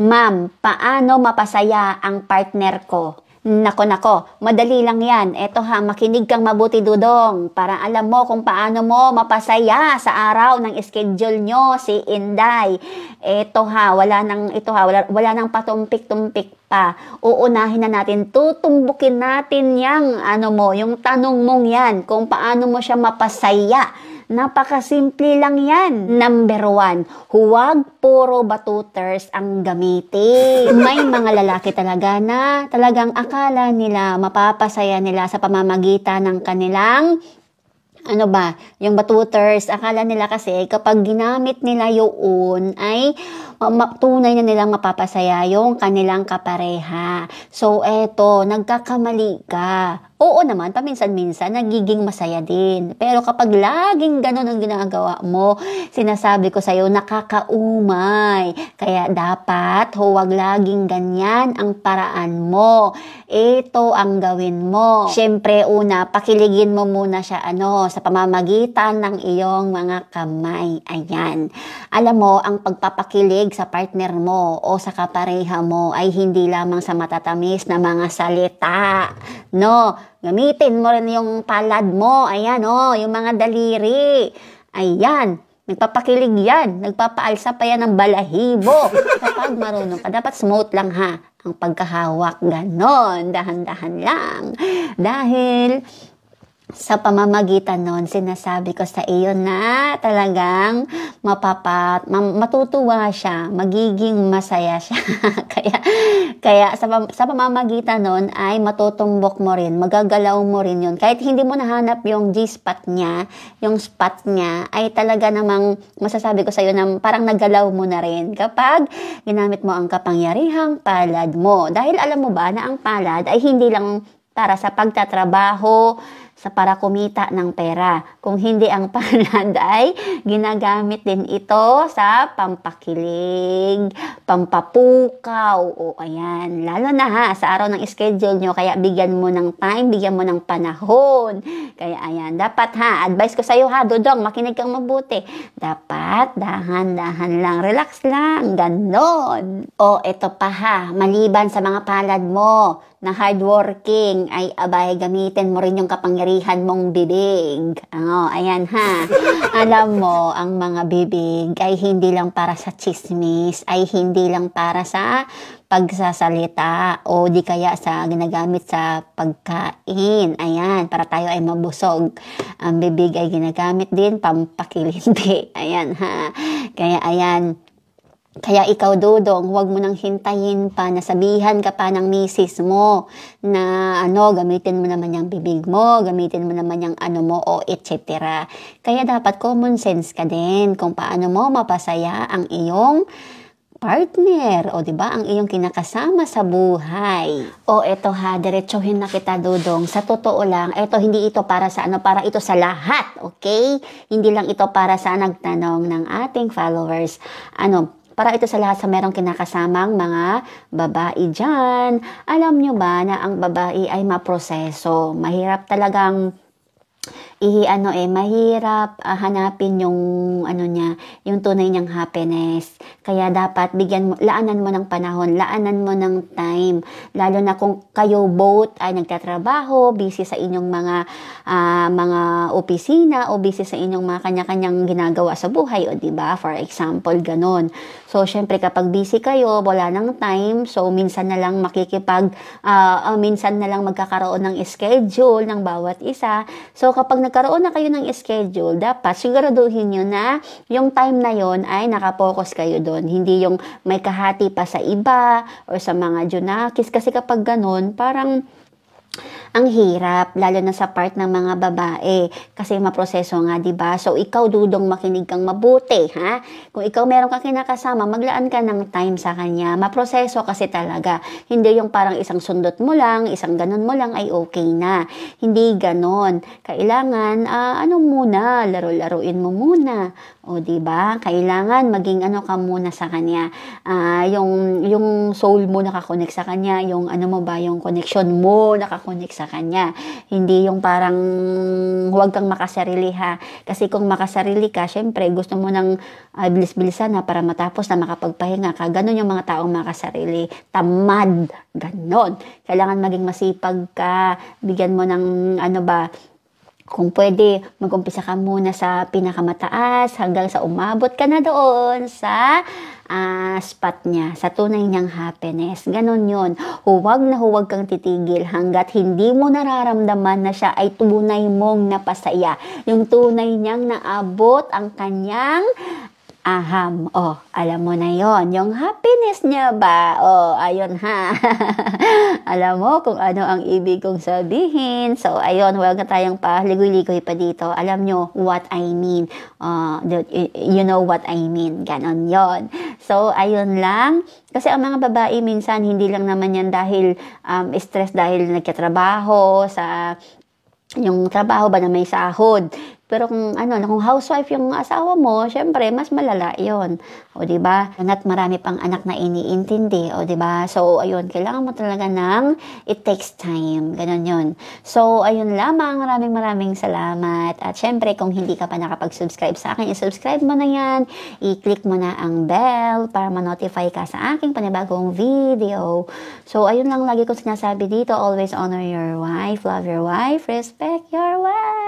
Ma'am, paano mapasaya ang partner ko? Nako, madali lang yan. Eto ha, makinig kang mabuti, Dudong, para alam mo kung paano mo mapasaya sa araw ng schedule nyo si Inday. Eto ha, wala nang patumpik-tumpik pa. Uunahin na natin, tutumbukin natin yung tanong mong yan, kung paano mo siya mapasaya. Napakasimple lang yan. Number 1, huwag puro batuters ang gamitin. May mga lalaki talaga na talagang akala nila mapapasaya nila sa pamamagitan ng kanilang yung batuters. Akala nila kasi kapag ginamit nila yun ay tunay na nilang mapapasaya yung kanilang kapareha. So, eto, nagkakamali ka. Oo naman, paminsan-minsan, nagiging masaya din. Pero kapag laging ganun ang ginagawa mo, sinasabi ko sa'yo, nakakaumay. Kaya dapat, huwag laging ganyan ang paraan mo. Ito ang gawin mo. Siyempre, una, pakiligin mo muna siya, sa pamamagitan ng iyong mga kamay. Ayan. Alam mo, ang pagpapakilig sa partner mo o sa kapareha mo ay hindi lamang sa matatamis na mga salita. No? Gamitin mo rin yung palad mo. Ayan, yung mga daliri. Ayan. Nagpapakilig yan. Nagpapaalsa pa yan ng balahibo. Kapag marunong ka, dapat smooth lang ha. Ang pagkahawak, ganon. Dahan-dahan lang. Dahil sa pamamagitan nun, sinasabi ko sa iyo na talagang matutuwa siya, magiging masaya siya. kaya sa pamamagitan nun ay matutumbok mo rin, magagalaw mo rin yun. Kahit hindi mo nahanap yung G-spot niya, yung spot niya, ay talaga namang masasabi ko sa iyo na parang nagalaw mo na rin kapag ginamit mo ang kapangyarihang palad mo. Dahil alam mo ba na ang palad ay hindi lang para sa pagtatrabaho, para kumita ng pera. Kung hindi ang palad ay ginagamit din ito sa pampakilig, pampapukaw, ayan. Lalo na sa araw ng schedule nyo, kaya bigyan mo ng time, bigyan mo ng panahon. Kaya ayan, dapat advice ko sa'yo Dudong, makinig kang mabuti. Dapat dahan-dahan lang, relax lang, ganon. Ito pa maliban sa mga palad mo, na hardworking, ay gamitin mo rin yung kapangyarihan mong bibig. Ayan Alam mo, ang mga bibig ay hindi lang para sa chismis, ay hindi lang para sa pagsasalita o di kaya sa ginagamit sa pagkain. Ayan, para tayo ay mabusog. Ang bibig ay ginagamit din pampakilindi. Ayan Kaya ayan, kaya ikaw Dudong, huwag mo nang hintayin pa, nasabihan ka pa ng misis mo na gamitin mo naman yung bibig mo, gamitin mo naman yung etc. Kaya dapat common sense ka din kung paano mo mapasaya ang iyong partner, diba? Ang iyong kinakasama sa buhay. Eto diretsuhin na kita Dudong. Sa totoo lang, hindi ito para sa para ito sa lahat, okay? Hindi lang ito para sa nagtanong ng ating followers. Para ito sa lahat sa merong kinakasamang mga babae dyan. Alam nyo ba na ang babae ay maproseso? Mahirap talagang mahirap hanapin yung yung tunay niyang happiness. Kaya dapat laanan mo ng panahon, laanan mo ng time. Lalo na kung kayo both ay nagtatrabaho, busy sa inyong mga opisina o busy sa inyong mga kanya-kanyang ginagawa sa buhay, diba? For example, ganon. So, syempre kapag busy kayo, wala nang time, so minsan na lang minsan na lang magkakaroon ng schedule ng bawat isa. So, kapag nagkaroon na kayo ng schedule, dapat siguraduhin nyo na yung time na yon ay nakapokus kayo doon. Hindi yung may kahati pa sa iba or sa mga junakis. Kasi kapag ganun, parang ang hirap, lalo na sa part ng mga babae. Kasi maproseso nga, diba? So, ikaw Dudong, makinig kang mabuti, Kung ikaw meron kang kinakasama, maglaan ka ng time sa kanya. Maproseso kasi talaga. Hindi yung parang isang sundot mo lang, isang ganun mo lang ay okay na. Hindi ganon. Kailangan, muna, laro-laruin mo muna. Diba? Kailangan maging ka muna sa kanya. Yung soul mo nakakonek sa kanya, yung yung connection mo nakakonek sa sa kanya. Hindi yung parang huwag kang makasarili ha. Kasi kung makasarili ka, syempre gusto mo ng bilis-bilisan na para matapos na makapagpahinga ka. Ganon yung mga taong makasarili. Tamad. Ganon. Kailangan maging masipag ka. Bigyan mo ng kung pwede, mag-umpisa ka muna sa pinakamataas hanggang sa umabot ka na doon sa spot niya, sa tunay niyang happiness. Ganon yun. Huwag na huwag kang titigil hanggat hindi mo nararamdaman na siya ay tunay mong napasaya. Yung tunay niyang naabot ang kanyang aham. Alam mo na yon. Yung happiness niya ba? Ayun ha. Alam mo kung ano ang ibig kong sabihin. So, ayun, huwag na tayong paligoy-ligoy pa dito. Alam nyo what I mean. You know what I mean. Ganon yon. So, ayun lang. Kasi ang mga babae minsan, hindi lang naman yan dahil stress dahil nagkatrabaho sa yung trabaho ba na may sahod. Pero kung kung housewife yung asawa mo, syempre mas malala 'yon. O di ba? At marami pang anak na iniintindi, o di ba? So ayun, kailangan mo talaga ng it takes time. Ganon 'yon. So ayun lamang, maraming salamat. At syempre kung hindi ka pa nakapag-subscribe sa akin, i-subscribe mo na 'yan. I-click mo na ang bell para ma-notify ka sa aking panibagong video. So ayun lang lagi kong sinasabi dito, always honor your wife, love your wife, respect your wife.